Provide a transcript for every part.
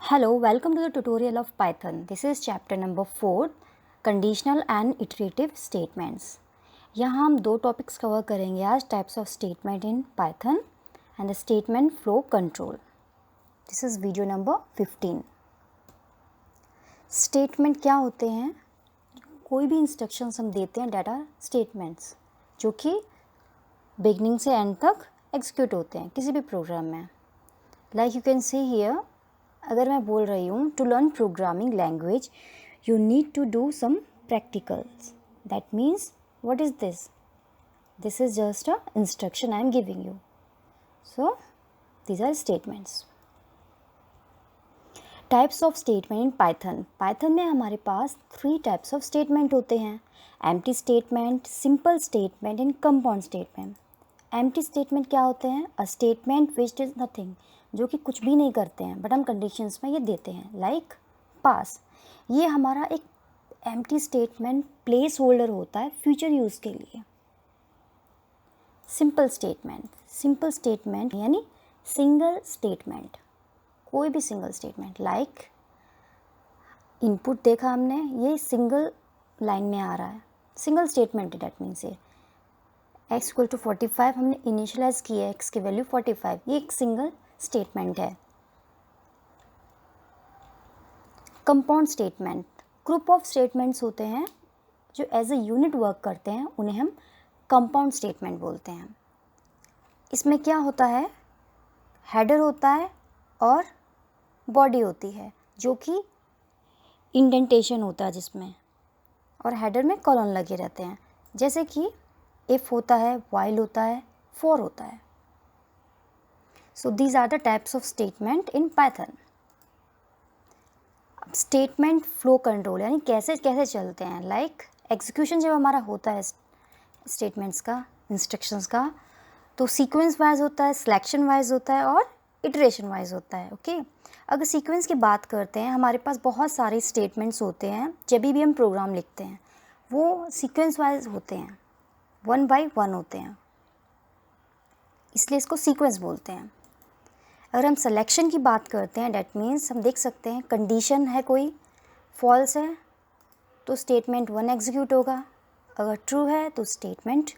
Hello, welcome to the tutorial of Python. This is chapter number 4, conditional and iterative statements. यहाँ हम दो topics cover करेंगे आज, types of statement in Python and the statement flow control. This is video number 15. Statement क्या होते हैं? कोई भी इंस्ट्रक्शंस हम देते हैं डेटा स्टेटमेंट्स जो कि बिगनिंग से एंड तक एग्जीक्यूट होते हैं किसी भी प्रोग्राम में. Like you can see here, अगर मैं बोल रही हूँ to learn programming language you need to do some practicals. That means what is this? This is just a instruction I am giving you. So these are statements. Types of statement in Python. Python में हमारे पास 3 types of statement होते हैं: empty statement, simple statement and compound statement. Empty statement क्या होते हैं? A statement which is nothing, जो कि कुछ भी नहीं करते हैं, बट हम कंडीशंस में ये देते हैं. लाइक पास, ये हमारा एक एम्प्टी स्टेटमेंट प्लेस होल्डर होता है फ्यूचर यूज़ के लिए. सिंपल स्टेटमेंट, सिंपल स्टेटमेंट यानी सिंगल स्टेटमेंट, कोई भी सिंगल स्टेटमेंट. लाइक इनपुट देखा हमने, ये सिंगल लाइन में आ रहा है, सिंगल स्टेटमेंट है. डेट मीन्स ये x इक्वल टू 45 हमने इनिशियलाइज की है, x की वैल्यू 45, ये एक सिंगल स्टेटमेंट है. Compound statement, group of statements होते हैं जो एज अ यूनिट वर्क करते हैं, उन्हें हम कंपाउंड स्टेटमेंट बोलते हैं. इसमें क्या होता है? हेडर होता है और बॉडी होती है, जो कि इंडेंटेशन होता है जिसमें, और हेडर में कॉलन लगे रहते हैं. जैसे कि इफ़ होता है, वाइल होता है, फॉर होता है. So these are the types of statement in Python. अब स्टेटमेंट फ्लो कंट्रोल यानी कैसे कैसे चलते हैं. लाइक एग्जीक्यूशन जब हमारा होता है स्टेटमेंट्स का, इंस्ट्रक्शंस का, तो सीक्वेंस वाइज होता है, सिलेक्शन वाइज होता है और इटरेशन वाइज होता है. ओके, अगर सीक्वेंस की बात करते हैं, हमारे पास बहुत सारे स्टेटमेंट्स होते हैं. जब भी हम प्रोग्राम लिखते हैं वो सीक्वेंस वाइज होते हैं, 1 by 1 होते हैं, इसलिए इसको सीक्वेंस बोलते हैं. अगर हम सिलेक्शन की बात करते हैं, डैट मीन्स हम देख सकते हैं कंडीशन है कोई, फॉल्स है तो स्टेटमेंट 1 एग्जीक्यूट होगा, अगर ट्रू है तो स्टेटमेंट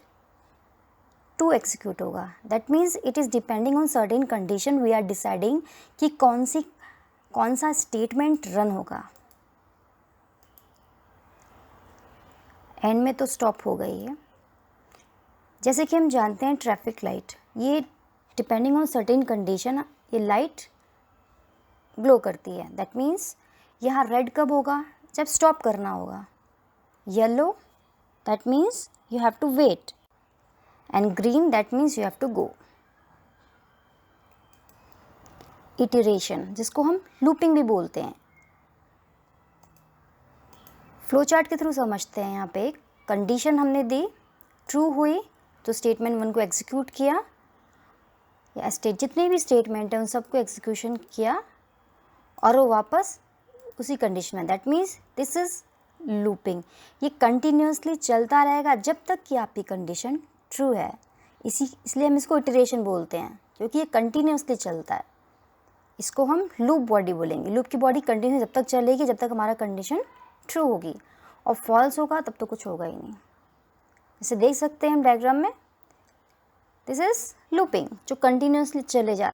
2 एग्जीक्यूट होगा. That means it is depending on certain condition we are deciding कि कौन सा स्टेटमेंट रन होगा. एंड में तो स्टॉप हो गई है. जैसे कि हम जानते हैं ट्रैफिक लाइट, ये डिपेंडिंग ऑन सर्टेन कंडीशन ये लाइट ग्लो करती है. दैट मीन्स यहाँ रेड कब होगा? जब स्टॉप करना होगा. Yellow that means you have to wait, and green that means you have to go. Iteration, जिसको हम लूपिंग भी बोलते हैं. फ्लो चार्ट के थ्रू समझते हैं. यहाँ पे कंडीशन हमने दी, ट्रू हुई तो स्टेटमेंट 1 को एग्जीक्यूट किया, या जितने भी स्टेटमेंट हैं उन सबको एग्जीक्यूशन किया और वो वापस उसी कंडीशन में. That means this is looping. ये कंटिन्यूसली चलता रहेगा जब तक कि आपकी कंडीशन ट्रू है. इसलिए हम इसको इटरेशन बोलते हैं, क्योंकि ये कंटिन्यूसली चलता है. इसको हम लूप बॉडी बोलेंगे. लूप की बॉडी कंटिन्यू जब तक चलेगी जब तक हमारा कंडीशन ट्रू होगी, और फॉल्स होगा तब तो कुछ होगा ही नहीं. इसे देख सकते हैं हम डायग्राम में. दिस इज़ लूपिंग जो कंटिन्यूसली चले जा